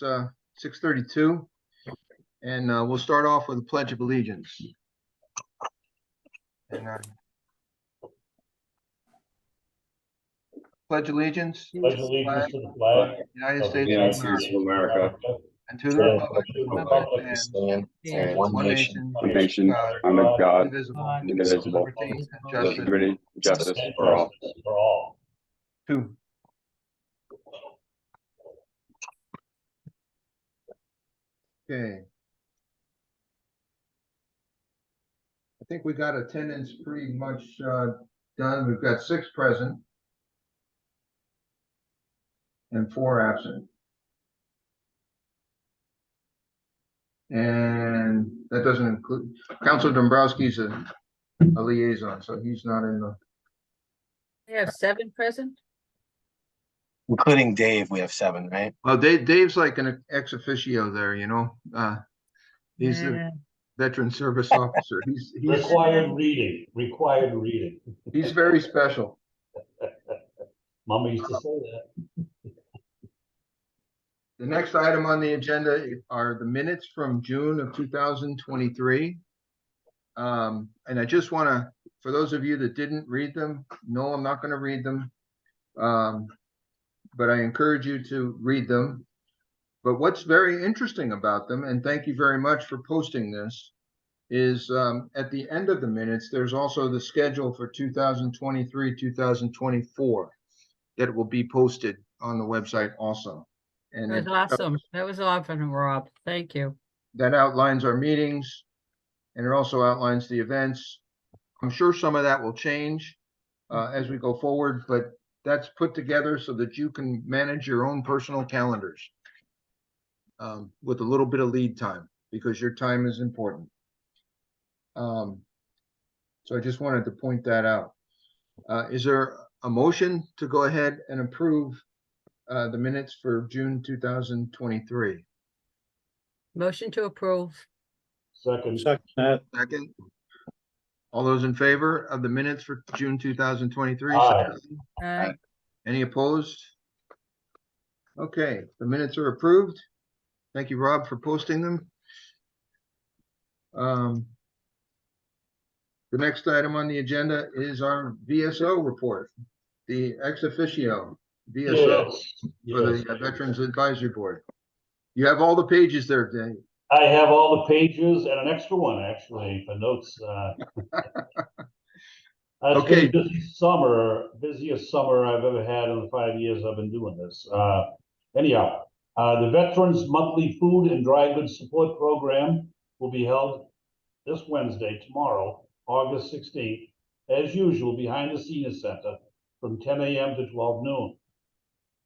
6:32, and we'll start off with the Pledge of Allegiance. And pledge allegiance Pledge allegiance to the flag of the United of the States United of States of America America, and to the and republic to the for republic which that it stands stands, one nation, one nation, God, under God, indivisible, indivisible, liberty and with justice. liberty, justice for all. Two. Okay. I think we got attendance pretty much done. We've got 6 present and 4 absent. And that doesn't include, Councilor Dombrowski's a liaison, so he's not in the. We have 7 present? Including Dave, we have 7, right? Well, Dave's like an ex officio there, you know. He's the Yeah. veteran service officer. He's Required reading. he's very special. Mama used to say that. The next item on the agenda are the minutes from June of 2023. And I just want to, for those of you that didn't read them, no, I'm not going to read them. But I encourage you to read them. But what's very interesting about them, and thank you very much for posting this, is at the end of the minutes, there's also the schedule for 2023, 2024 that will be posted on the website also. And That was awesome. That was awesome, Rob. Thank you. that outlines our meetings, and it also outlines the events. I'm sure some of that will change as we go forward, but that's put together so that you can manage your own personal calendars with a little bit of lead time, because your time is important. So I just wanted to point that out. Is there a motion to go ahead and approve the minutes for June 2023? Motion to approve. Second. Second. All those in favor of the minutes for June 2023? Aye. Aye. Any opposed? Okay, the minutes are approved. Thank you, Rob, for posting them. The next item on the agenda is our VSO report, the ex officio VSO for the Veterans Advisory Board. You have all the pages there, Dave. I have all the pages and an extra one actually for notes. It's been a busy summer, busiest summer I've ever had in the 5 years I've been doing this. Anyhow, the Veterans Monthly Food and Dry Goods Support Program will be held this Wednesday, tomorrow, August 16th, as usual, behind the Senior Center from 10 a.m. to 12 noon.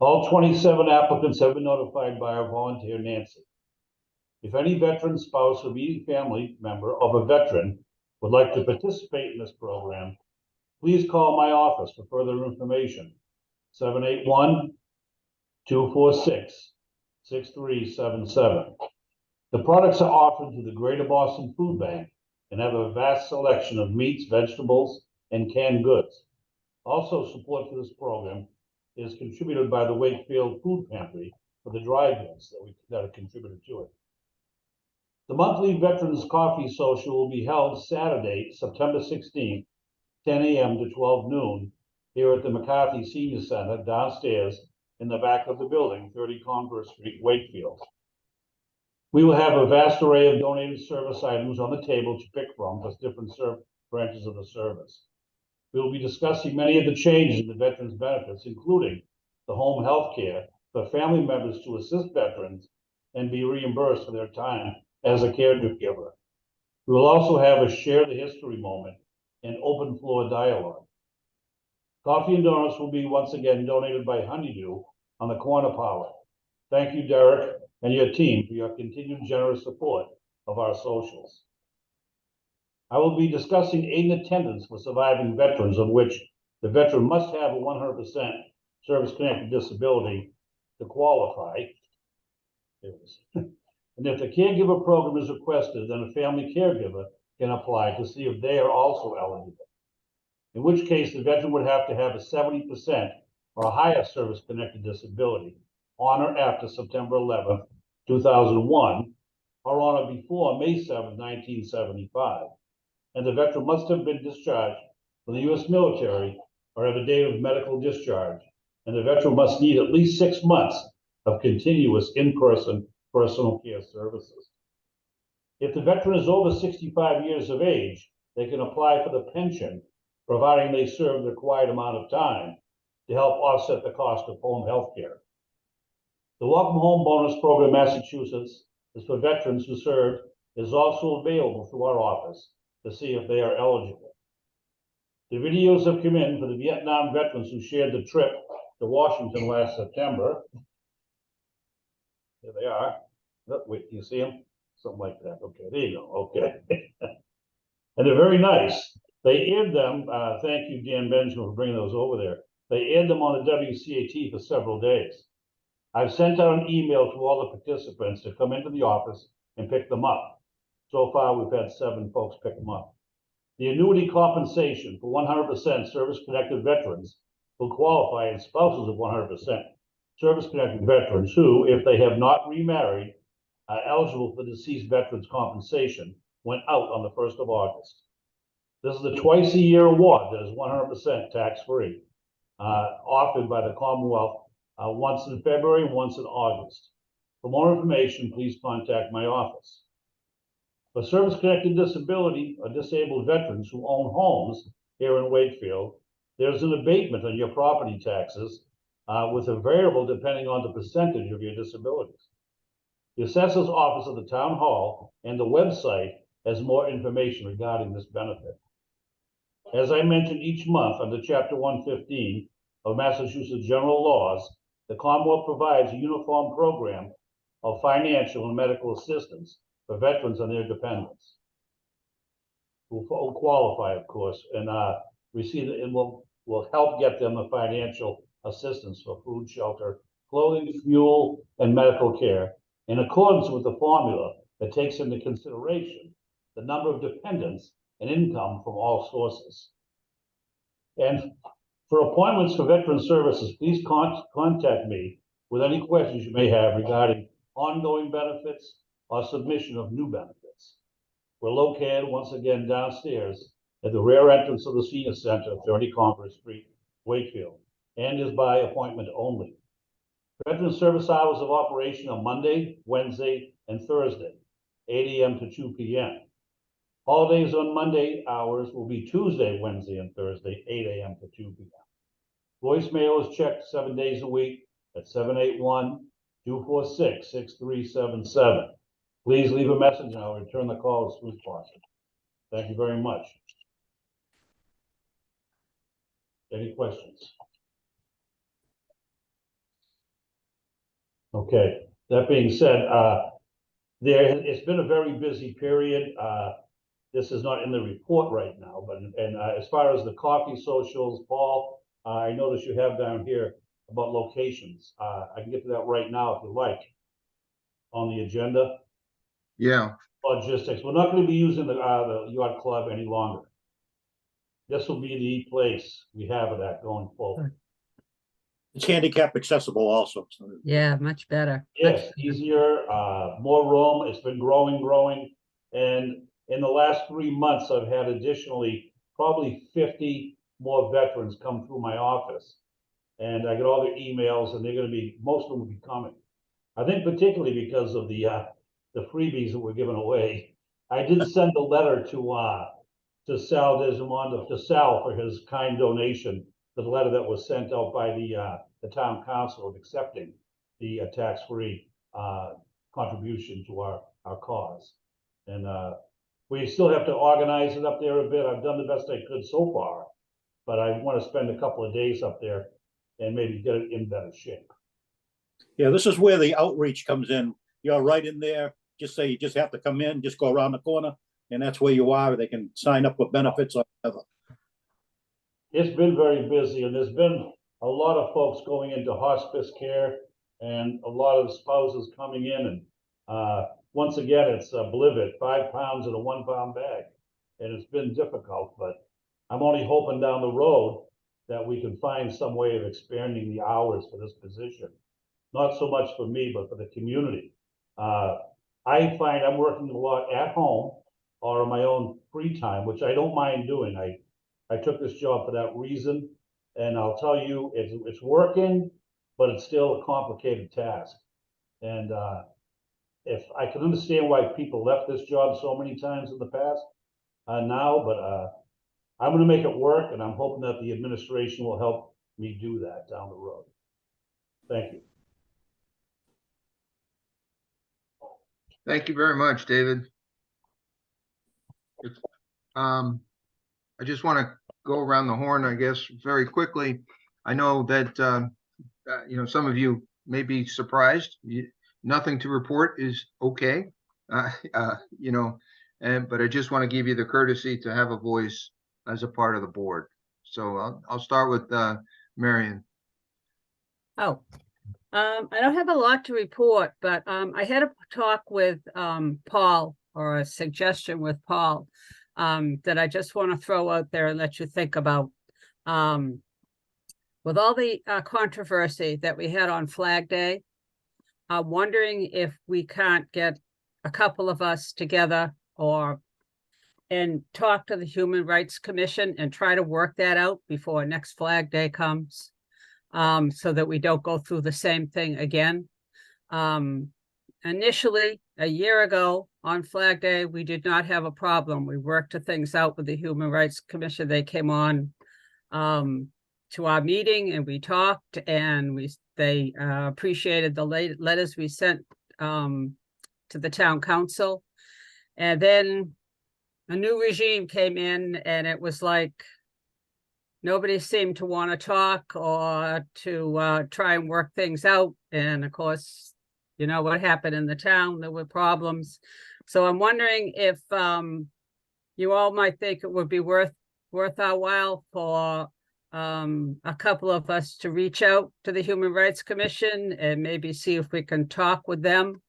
All 27 applicants have been notified by our volunteer, Nancy. If any veteran spouse or immediate family member of a veteran would like to participate in this program, please call my office for further information, 781-246-6377. The products are offered through the Greater Boston Food Bank and have a vast selection of meats, vegetables, and canned goods. Also, support for this program is contributed by the Wakefield Food Pantry for the dry goods that are contributed to it. The monthly Veterans Coffee Social will be held Saturday, September 16th, 10 a.m. to 12 noon, here at the McCarthy Senior Center downstairs in the back of the building, 30 Converse Street, Wakefield. We will have a vast array of donated service items on the table to pick from, plus different branches of the service. We will be discussing many of the changes in the veterans' benefits, including the home health care for family members to assist veterans and be reimbursed for their time as a caregiver. We will also have a share the history moment and open floor dialogue. Coffee and donuts will be once again donated by Honeydew on the corner parlor. Thank you, Derek, and your team for your continued generous support of our socials. I will be discussing aid and attendance for surviving veterans, of which the veteran must have a 100% service-connected disability to qualify. And if the caregiver program is requested, then a family caregiver can apply to see if they are also eligible. In which case, the veteran would have to have a 70% or a higher service-connected disability on or after September 11th, 2001, or on or before May 7, 1975, and the veteran must have been discharged from the U.S. military or have a date of medical discharge, and the veteran must need at least 6 months of continuous in-person personal care services. If the veteran is over 65 years of age, they can apply for the pension, providing they serve the required amount of time to help offset the cost of home health care. The Welcome Home Bonus Program in Massachusetts is for veterans who served, is also available through our office to see if they are eligible. The videos have come in for the Vietnam veterans who shared the trip to Washington last September. There they are. Oh, wait, can you see them? Something like that. Okay, there you go. Okay. And they're very nice. They aired them. Thank you, Dan Benjamin, for bringing those over there. They aired them on the WCAT for several days. I've sent out an email to all the participants to come into the office and pick them up. So far, we've had 7 folks pick them up. The annuity compensation for 100% service-connected veterans will qualify as spouses of 100% service-connected veterans who, if they have not remarried, are eligible for the deceased veterans compensation went out on the 1st of August. This is a twice-a-year award that is 100% tax-free, offered by the Commonwealth once in February and once in August. For more information, please contact my office. For service-connected disability or disabled veterans who own homes here in Wakefield, there's an abatement on your property taxes with a variable depending on the percentage of your disabilities. The assessor's office at the town hall and the website has more information regarding this benefit. As I mentioned each month under Chapter 115 of Massachusetts General Laws, the Commonwealth provides a uniform program of financial and medical assistance for veterans and their dependents who qualify, of course, and receive it and will help get them the financial assistance for food, shelter, clothing, fuel, and medical care in accordance with the formula that takes into consideration the number of dependents and income from all sources. And for appointments for veteran services, please contact me with any questions you may have regarding ongoing benefits or submission of new benefits. We're located once again downstairs at the rear entrance of the Senior Center, 30 Congress Street, Wakefield, and is by appointment only. Veteran service hours of operation are Monday, Wednesday, and Thursday, 8 a.m. to 2 p.m. Holidays on Monday hours will be Tuesday, Wednesday, and Thursday, 8 a.m. to 2 p.m. Voicemail is checked 7 days a week at 781-246-6377. Please leave a message and I'll return the call as soon as possible. Thank you very much. Any questions? Okay, that being said, it's been a very busy period. This is not in the report right now, but as far as the coffee socials, Paul, I noticed you have down here about locations. I can get to that right now if you like on the agenda. Yeah, Logistics. We're not going to be using the yacht club any longer. This will be the place we have it at going forward. It's handicap accessible also. So. Yeah, much better. Yes, easier, more room. It's been growing. And in the last 3 months, I've had additionally probably 50 more veterans come through my office. And I get all their emails and they're going to be, most of them will be coming. I think particularly because of the freebies that were given away. I did send a letter to Sal Desimondo, to Sal for his kind donation, the letter that was sent out by the town council of accepting the tax-free contribution to our cause. And we still have to organize it up there a bit. I've done the best I could so far, but I want to spend a couple of days up there and maybe get it in better shape. Yeah, this is where the outreach comes in. You're right in there. Just say you just have to come in, just go around the corner, and that's where you are. They can sign up with benefits or whatever. It's been very busy, and there's been a lot of folks going into hospice care and a lot of spouses coming in. And once again, it's believe it, 5 pounds in a 1 pound bag. And it's been difficult, but I'm only hoping down the road that we can find some way of expanding the hours for this position. Not so much for me, but for the community. I find I'm working a lot at home or on my own free time, which I don't mind doing. I took this job for that reason. And I'll tell you, it's working, but it's still a complicated task. And if I can understand why people left this job so many times in the past, now, but I'm gonna make it work, and I'm hoping that the administration will help me do that down the road. Thank you. Thank you very much, David. I just want to go around the horn, I guess, very quickly. I know that, some of you may be surprised. Nothing to report is okay. But I just want to give you the courtesy to have a voice as a part of the board. So I'll start with Marion. Oh, I don't have a lot to report, but I had a talk with Paul, or a suggestion with Paul, that I just want to throw out there and let you think about. With all the controversy that we had on Flag Day, I'm wondering if we can't get a couple of us together and talk to the Human Rights Commission and try to work that out before next Flag Day comes, so that we don't go through the same thing again. Initially, a year ago on Flag Day, we did not have a problem. We worked things out with the Human Rights Commission. They came on to our meeting and we talked, and they appreciated the letters we sent to the town council. And then a new regime came in, and it was like nobody seemed to want to talk or to try and work things out. And of course, you know what happened in the town, there were problems. So I'm wondering if you all might think it would be worth our while for a couple of us to reach out to the Human Rights Commission and maybe see if we can talk with them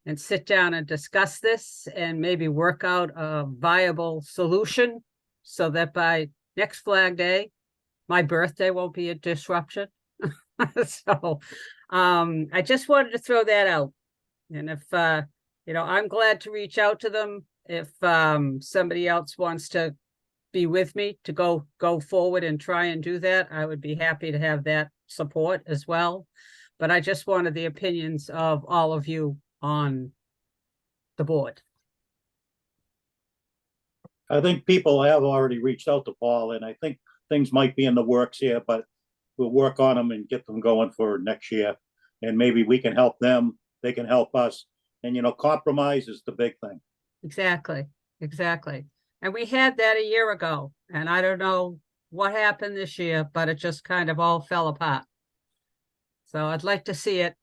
and sit down and discuss this and maybe work out a viable solution so that by next Flag Day, my birthday won't be a disruption. So I just wanted to throw that out. And if, I'm glad to reach out to them. If somebody else wants to be with me to go forward and try and do that, I would be happy to have that support as well. But I just wanted the opinions of all of you on the board. I think people have already reached out to Paul, and I think things might be in the works here, but we'll work on them and get them going for next year. And maybe we can help them, they can help us. And, compromise is the big thing. Exactly. And we had that a year ago, and I don't know what happened this year, but it just kind of all fell apart. So I'd like to see it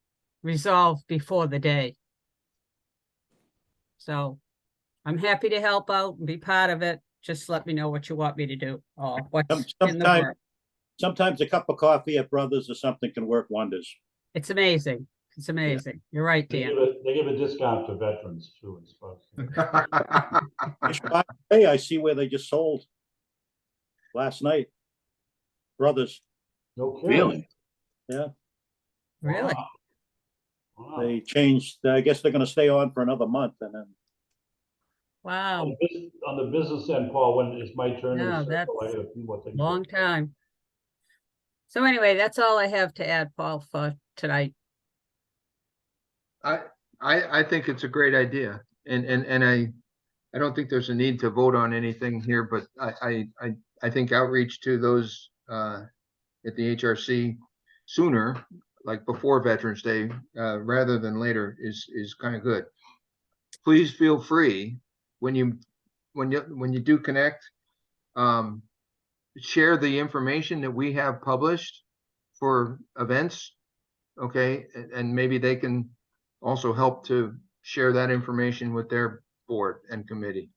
resolved before the day. So I'm happy to help out and be part of it. Just let me know what you want me to do or what's in the work. Sometimes a cup of coffee at Brothers or something can work wonders. It's amazing. It's amazing. Yeah. You're right, Dan. They give a discount to veterans too, I suppose. Hey, I see where they just sold last night. Brothers. No kidding. Really? Yeah. Really? Wow. They changed, I guess they're gonna stay on for another month and then. Wow. On the business end, Paul, when it's my turn. No, to that's circle, I got a few more things. long time. So anyway, that's all I have to add, Paul, for tonight. I think it's a great idea, and I don't think there's a need to vote on anything here, but I think outreach to those at the HRC sooner, like before Veterans Day, rather than later, is kind of good. Please feel free when you do connect, share the information that we have published for events, okay, and maybe they can also help to share that information with their board and committee.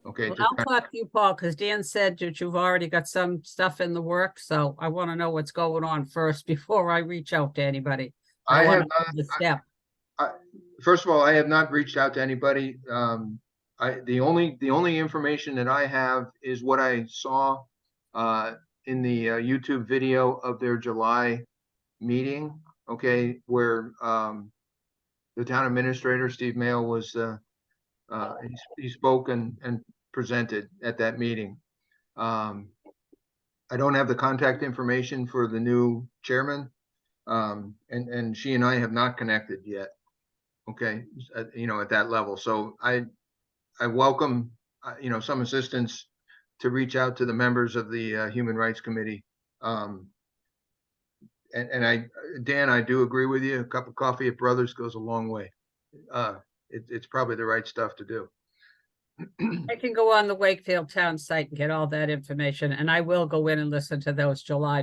Okay. Well, I'll talk to you, Paul, because Dan said that you've already got some stuff in the work, so I want to know what's going on first before I reach out to anybody. I have the step. First of all, I have not reached out to anybody. The only information that I have is what I saw in the YouTube video of their July meeting. Okay, where the town administrator, Steve Mail, was, he spoke and presented at that meeting. I don't have the contact information for the new chairman. And she and I have not connected yet. Okay, at that level. So I welcome, some assistance to reach out to the members of the Human Rights Committee. Dan, I do agree with you. A cup of coffee at Brothers goes a long way. It's probably the right stuff to do. I can go on the Wakefield town site and get all that information, and I will go in and listen to those July